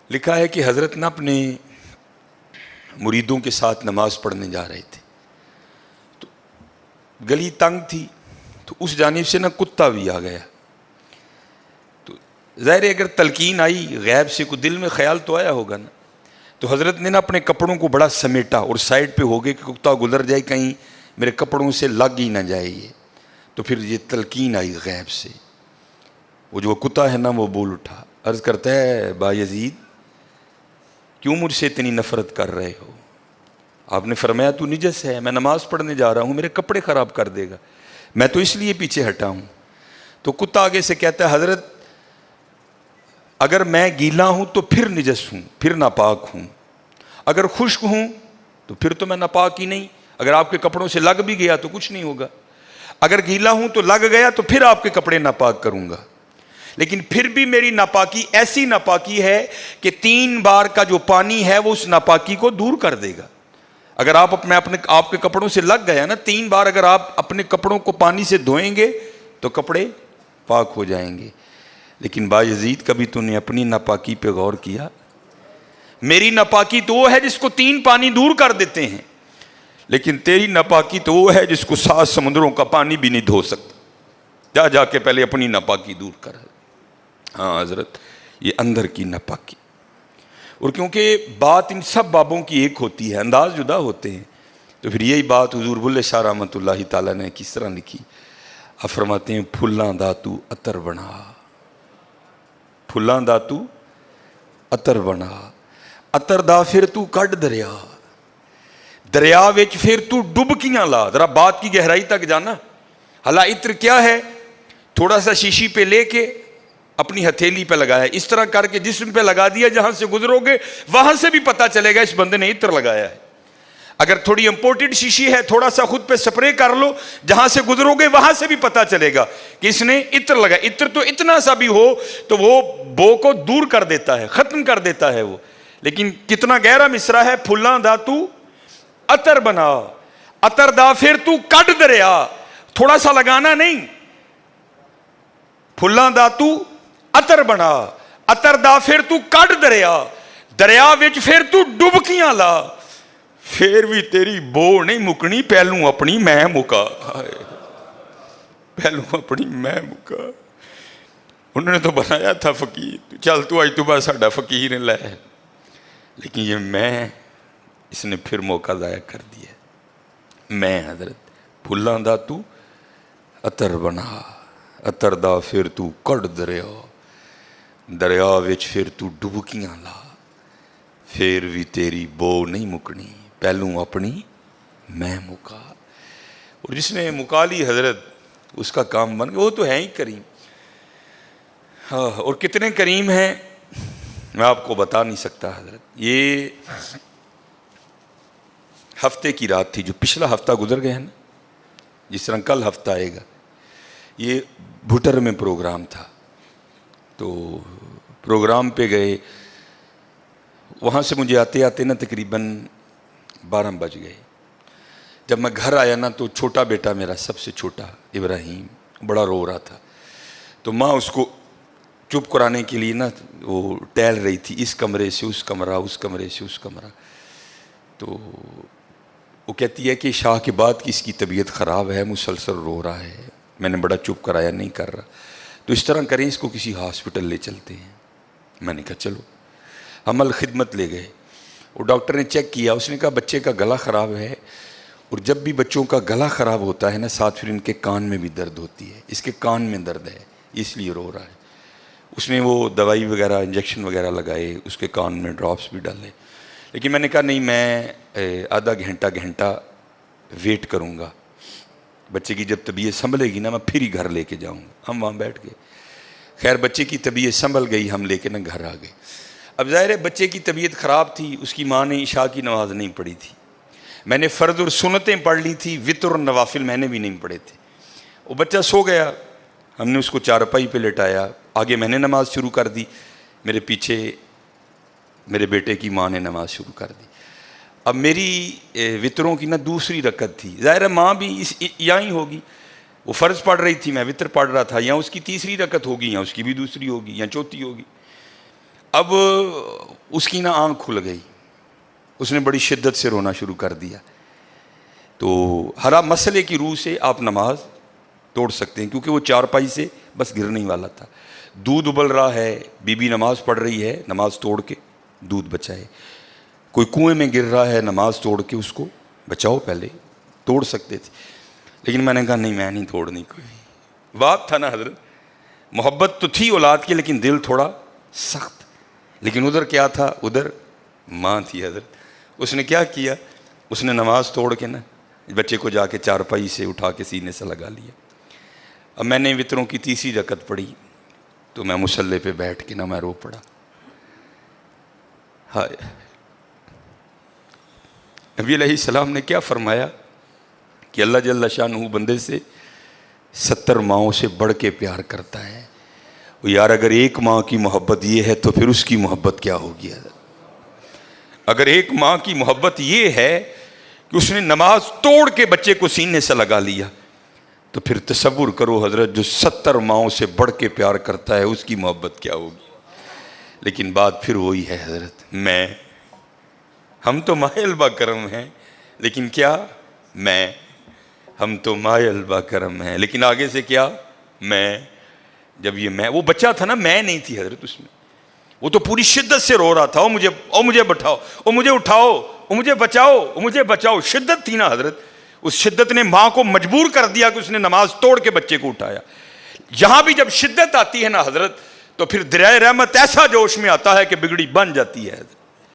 لکھا ہے کہ حضرت نہ اپنے مریدوں کے ساتھ نماز پڑھنے جا رہے تھے، تو گلی تنگ تھی، تو اس جانب سے نہ کتا بھی آ گیا. تو ظاہر ہے اگر تلقین آئی غیب سے، کوئی دل میں خیال تو آیا ہوگا نا. تو حضرت نے نا اپنے کپڑوں کو بڑا سمیٹا اور سائڈ پہ ہو گئے کہ کتا گزر جائے کہیں میرے کپڑوں سے لگ ہی نہ جائے یہ. تو پھر یہ تلقین آئی غیب سے، وہ جو کتا ہے نا وہ بول اٹھا، عرض کرتا ہے با یزید کیوں مجھ سے اتنی نفرت کر رہے ہو؟ آپ نے فرمایا تو نجس ہے، میں نماز پڑھنے جا رہا ہوں، میرے کپڑے خراب کر دے گا، میں تو اس لیے پیچھے ہٹا ہوں. تو کتا آگے سے کہتا ہے حضرت اگر میں گیلا ہوں تو پھر نجس ہوں، پھر ناپاک ہوں، اگر خشک ہوں تو پھر تو میں ناپاک ہی نہیں، اگر آپ کے کپڑوں سے لگ بھی گیا تو کچھ نہیں ہوگا، اگر گیلا ہوں تو لگ گیا تو پھر آپ کے کپڑے ناپاک کروں گا. لیکن پھر بھی میری ناپاکی ایسی ناپاکی ہے کہ 3 بار کا جو پانی ہے وہ اس ناپاکی کو دور کر دے گا. اگر آپ کے کپڑوں سے لگ گیا نا 3 بار، اگر آپ اپنے کپڑوں کو پانی سے دھوئیں گے تو کپڑے پاک ہو جائیں گے. لیکن با یزید کبھی تو نے اپنی ناپاکی پہ غور کیا؟ میری ناپاکی تو وہ ہے جس کو 3 پانی دور کر دیتے ہیں، لیکن تیری ناپاکی تو وہ ہے جس کو 7 سمندروں کا پانی بھی نہیں دھو سکتا. جا کے پہلے اپنی ناپاکی دور کر. ہاں حضرت یہ اندر کی ناپاکی. اور کیونکہ بات ان سب بابوں کی ایک ہوتی ہے، انداز جدا ہوتے ہیں، تو پھر یہی بات حضور بلے شاہ رحمۃ اللہ تعالیٰ نے کس طرح لکھی. آپ فرماتے ہیں پھلاں دا تو عطر بنا، پھلاں دا تو عطر بنا، عطر دا پھر تو کڈ دریا، دریا وچ پھر تو ڈبکیاں لا. ذرا بات کی گہرائی تک جانا. حالا عطر کیا ہے؟ تھوڑا سا شیشی پہ لے کے اپنی ہتھیلی پہ لگایا، اس طرح کر کے جسم پہ لگا دیا، جہاں سے گزرو گے وہاں سے بھی پتہ چلے گا اس بندے نے عطر لگایا ہے. اگر تھوڑی امپورٹڈ شیشی ہے تھوڑا سا خود پہ سپرے کر لو، جہاں سے گزرو گے وہاں سے بھی پتہ چلے گا کہ اس نے عطر لگایا. عطر تو اتنا سا بھی ہو تو وہ بو کو دور کر دیتا ہے، ختم کر دیتا ہے وہ. لیکن کتنا گہرا مصرع ہے، پھلاں دا تو عطر بنا، عطر دا پھر تو کڈ دریا. تھوڑا سا لگانا نہیں، پھلاں دا تو عطر بنا، عطر دا پھر تو کڈ دریا، دریا وچ پھر تو ڈبکیاں لا، پھر بھی تیری بو نہیں مکنی، پہلوں اپنی میں مکا. پہلوں اپنی میں مکا. انہوں نے تو بنایا تھا فقیر، چل تو آج تو بعد ساڈا فقیر لے، لیکن یہ میں اس نے پھر موقع ضائع کر دیا. میں حضرت پھلاں دا تو عطر بنا، عطر دا پھر تو کڈ دریا، دریا وچ پھر تو ڈبکیاں لا، پھر بھی تیری بو نہیں مکنی، پہلوں اپنی میں مکا. اور جس نے مکا لی حضرت اس کا کام بن گیا. وہ تو ہے ہی کریم. ہاں، اور کتنے کریم ہیں میں آپ کو بتا نہیں سکتا حضرت. یہ ہفتے کی رات تھی، جو پچھلا ہفتہ گزر گیا نا، جس طرح کل ہفتہ آئے گا. یہ بھٹر میں پروگرام تھا، تو پروگرام پہ گئے. وہاں سے مجھے آتے آتے نا تقریباً 12 بج گئے. جب میں گھر آیا نا تو چھوٹا بیٹا میرا، سب سے چھوٹا ابراہیم، بڑا رو رہا تھا. تو ماں اس کو چپ کرانے کے لیے نا وہ ٹہل رہی تھی، اس کمرے سے اس کمرہ، اس کمرے سے اس کمرہ. تو وہ کہتی ہے کہ شاہ کے بعد کی اس کی طبیعت خراب ہے، مسلسل رو رہا ہے. میں نے بڑا چپ کرایا، نہیں کر رہا. تو اس طرح کریں، اس کو کسی ہاسپٹل لے چلتے ہیں. میں نے کہا چلو. عمل خدمت لے گئے. وہ ڈاکٹر نے چیک کیا، اس نے کہا بچے کا گلا خراب ہے، اور جب بھی بچوں کا گلا خراب ہوتا ہے نا ساتھ پھر ان کے کان میں بھی درد ہوتی ہے. اس کے کان میں درد ہے اس لیے رو رہا ہے. اس نے وہ دوائی وغیرہ انجیکشن وغیرہ لگائے، اس کے کان میں ڈراپس بھی ڈالے. لیکن میں نے کہا نہیں، میں آدھا گھنٹہ ویٹ کروں گا. بچے کی جب طبیعت سنبھلے گی نا میں پھر ہی گھر لے کے جاؤں گا. ہم وہاں بیٹھ گئے. خیر بچے کی طبیعت سنبھل گئی، ہم لے کے نا گھر آ گئے. اب ظاہر ہے بچے کی طبیعت خراب تھی، اس کی ماں نے عشاء کی نماز نہیں پڑھی تھی. میں نے فرض اور سنتیں پڑھ لی تھی، وتر اور نوافل میں نے بھی نہیں پڑھے تھے. وہ بچہ سو گیا، ہم نے اس کو چارپائی پہ لٹایا. آگے میں نے نماز شروع کر دی، میرے پیچھے میرے بیٹے کی ماں نے نماز شروع کر دی. اب میری وطروں کی نا دوسری رکعت تھی. ظاہر ہے ماں بھی یہاں ہی ہوگی، وہ فرض پڑھ رہی تھی، میں وطر پڑھ رہا تھا. یا اس کی تیسری رکعت ہوگی، یا اس کی بھی دوسری ہوگی، یا چوتھی ہوگی. اب اس کی نا آنکھ کھل گئی, اس نے بڑی شدت سے رونا شروع کر دیا. تو ہر مسئلے کی روح سے آپ نماز توڑ سکتے ہیں, کیونکہ وہ چارپائی سے بس گرنے ہی والا تھا. دودھ ابل رہا ہے, بی بی نماز پڑھ رہی ہے, نماز توڑ کے دودھ بچائے. کوئی کنویں میں گر رہا ہے, نماز توڑ کے اس کو بچاؤ. پہلے توڑ سکتے تھے, لیکن میں نے کہا نہیں, میں نہیں توڑنی. کوئی بات تھا نا حضرت, محبت تو تھی اولاد کی, لیکن دل تھوڑا سخت. لیکن ادھر کیا تھا, ادھر ماں تھی حضرت. اس نے کیا کیا, اس نے نماز توڑ کے نا بچے کو جا کے چارپائی سے اٹھا کے سینے سے لگا لیا. اب میں نے وطروں کی تیسری رکعت پڑھی تو میں مصلی پہ بیٹھ کے نا میں رو پڑا. ہائے, نبی علیہ السلام نے کیا فرمایا کہ اللہ جل شانہ بندے سے 70 ماؤں سے بڑھ کے پیار کرتا ہے. یار اگر ایک ماں کی محبت یہ ہے تو پھر اس کی محبت کیا ہوگی حضرت. اگر ایک ماں کی محبت یہ ہے کہ اس نے نماز توڑ کے بچے کو سینے سے لگا لیا, تو پھر تصور کرو حضرت, جو 70 ماؤں سے بڑھ کے پیار کرتا ہے اس کی محبت کیا ہوگی. لیکن بات پھر وہی ہے حضرت, ہم تو مائل با کرم ہیں, لیکن کیا ہم تو مائل با کرم ہیں, لیکن آگے سے کیا جب یہ وہ بچہ تھا نا, میں نہیں تھی حضرت اس میں. وہ تو پوری شدت سے رو رہا تھا, مجھے بٹھاؤ, مجھے اٹھاؤ, مجھے بچاؤ, مجھے بچاؤ. شدت تھی نا حضرت, اس شدت نے ماں کو مجبور کر دیا کہ اس نے نماز توڑ کے بچے کو اٹھایا. یہاں بھی جب شدت آتی ہے نا حضرت, تو پھر دریائے رحمت ایسا جوش میں آتا ہے کہ بگڑی بن جاتی ہے حضرت.